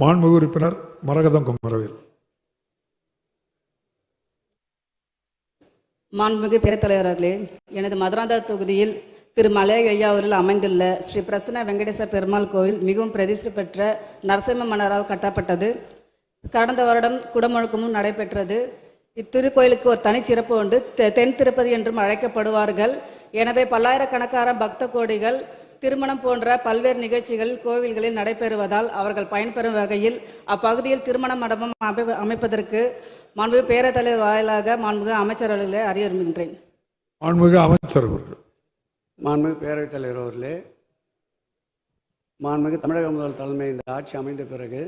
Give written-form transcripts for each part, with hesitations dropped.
மாண்புமிகு உறுப்பினர் மரகதம் குமரவேல். மாண்புமிகு பேரவைத் தலைவர்களே, எனது மதுராந்தக தொகுதியில் திரு மலைய ஐயாவூரில் அமைந்துள்ள ஸ்ரீ பிரசன்ன வெங்கடேச பெருமாள் கோவில் மிகவும் பிரதிஷ்டை பெற்ற நரசிம்ம மன்னரால் கட்டப்பட்டது. கடந்த வருடம் குடமுழுக்கமும் நடைபெற்றது. இத்திருக்கோயிலுக்கு ஒரு தனிச்சிறப்பு உண்டு. தென் திருப்பதி என்றும் அழைக்கப்படுவார்கள். எனவே பல்லாயிரக்கணக்கான பக்த கோடிகள் திருமணம் போன்ற பல்வேறு நிகழ்ச்சிகள் கோவில்களில் நடைபெறுவதால் அவர்கள் பயன்பெறும் வகையில் அப்பகுதியில் திருமண மண்டபம் அமைப்பதற்கு மாண்புமிகு பேரவைத் தலைவர் வாயிலாக மாண்புமிகு அமைச்சர் அவர்களே அறிவுறுகின்றேன். மாண்புமிகு அமைச்சர் அவர்கள். மாண்புமிகு பேரவைத் தலைவர் அவர்களே, மாண்புமிகு தமிழக முதல்வர் தலைமை இந்த ஆட்சி அமைந்த பிறகு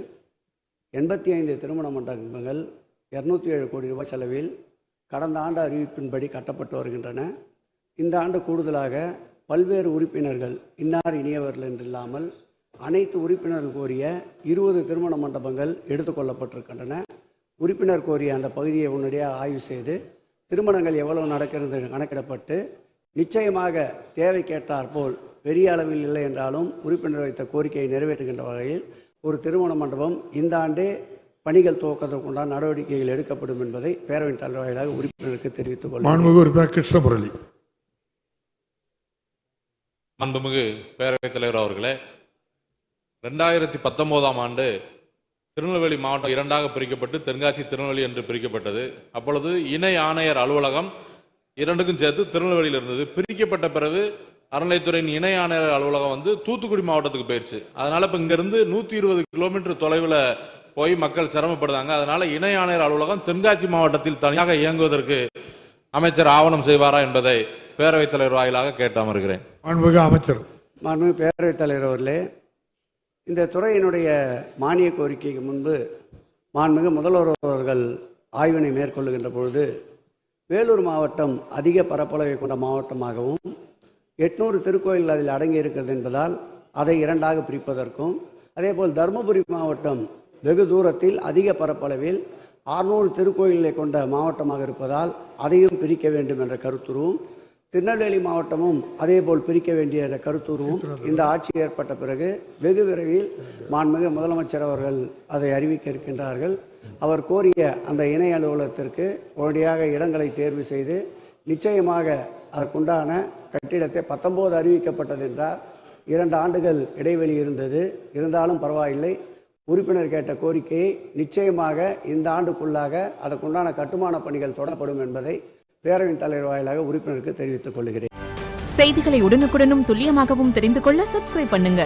85 திருமண மண்டபங்கள் 207 கோடி ரூபாய் செலவில் கடந்த ஆண்டு அறிவிப்பின்படி கட்டப்பட்டு வருகின்றன. இந்த ஆண்டு கூடுதலாக பல்வேறு உறுப்பினர்கள் இன்னார் இனியவர்கள் என்றில்லாமல் அனைத்து உறுப்பினர்கள் கோரிய 20 திருமண மண்டபங்கள் எடுத்துக்கொள்ளப்பட்டிருக்கின்றன. உறுப்பினர் கோரிய அந்த பகுதியை உடனடியாக ஆய்வு செய்து திருமணங்கள் எவ்வளவு நடக்கிறது கணக்கிடப்பட்டு நிச்சயமாக தேவைக்கேற்றார் போல் பெரிய அளவில் இல்லை என்றாலும் உறுப்பினர் வைத்த கோரிக்கையை நிறைவேற்றுகின்ற வகையில் ஒரு திருமண மண்டபம் இந்த ஆண்டே பணிகள் துவக்கத்திற்குண்டான நடவடிக்கைகள் எடுக்கப்படும் என்பதை பேரவையின் தலைவர் வாயிலாக உறுப்பினருக்கு தெரிவித்துக் கொள்கிறேன். மாண்புமிகு உறுப்பினர் கிருஷ்ணமுரளி. மாண்புமிகு பேரவைத் தலைவர் அவர்களே, 2019ஆம் ஆண்டு திருநெல்வேலி மாவட்டம் 2ஆக பிரிக்கப்பட்டு தென்காசி திருநெல்வேலி என்று பிரிக்கப்பட்டது. அப்பொழுது இணை ஆணையர் அலுவலகம் 2க்கும் சேர்த்து திருநெல்வேலியில் இருந்தது. பிரிக்கப்பட்ட பிறகு அறநிலையத்துறையின் இணை ஆணையர் அலுவலகம் தூத்துக்குடி மாவட்டத்துக்கு போயிடுச்சு. அதனால இப்ப இங்கிருந்து 120 கிலோமீட்டர் தொலைவில் போய் மக்கள் சிரமப்படுறாங்க. அதனால இணை ஆணையர் அலுவலகம் தென்காசி மாவட்டத்தில் தனியாக இயங்குவதற்கு அமைச்சர் ஆவணம் செய்வாரா என்பதை பேரவைத் தலைவர் வாயிலாக கேட்டு அமர்கிறேன். மாண்புமிகு அமைச்சர். மாண்புமிகு பேரவைத் தலைவர் அவர்களே, இந்த துறையினுடைய மானிய கோரிக்கைக்கு முன்பு மாண்புமிகு முதல்வர் அவர்கள் ஆய்வினை மேற்கொள்ளுகின்ற பொழுது வேலூர் மாவட்டம் அதிக பரப்பளவை கொண்ட மாவட்டமாகவும் 800 திருக்கோயில்கள் அதில் அடங்கி இருக்கிறது என்பதால் அதை 2ஆக பிரிப்பதற்கும், அதேபோல் தருமபுரி மாவட்டம் வெகு தூரத்தில் அதிக பரப்பளவில் 600 திருக்கோயில்களை கொண்ட மாவட்டமாக இருப்பதால் அதையும் பிரிக்க வேண்டும் என்ற கருத்துருவும், திருநெல்வேலி மாவட்டமும் அதேபோல் பிரிக்க வேண்டிய என்ற கருத்துருவும் இந்த ஆட்சி ஏற்பட்ட பிறகு வெகு விரைவில் மாண்புமிகு முதலமைச்சர் அவர்கள் அதை அறிவிக்க இருக்கின்றார்கள். அவர் கோரிய அந்த இணை அலுவலகத்திற்கு உடனடியாக இடங்களை தேர்வு செய்து நிச்சயமாக அதற்குண்டான கட்டிடத்தை 19 அறிவிக்கப்பட்டது என்றார். 2 ஆண்டுகள் இடைவெளி இருந்தது. இருந்தாலும் பரவாயில்லை, உறுப்பினர் கேட்ட கோரிக்கையை நிச்சயமாக இந்த ஆண்டுக்குள்ளாக அதற்குண்டான கட்டுமான பணிகள் தொடரப்படும் என்பதை பேரவையின் தலைவர் வாயிலாக உறுப்பினருக்கு தெரிவித்துக் கொள்கிறேன். செய்திகளை உடனுக்குடனும் துல்லியமாகவும் தெரிந்து கொள்ள சப்ஸ்கிரைப் பண்ணுங்க.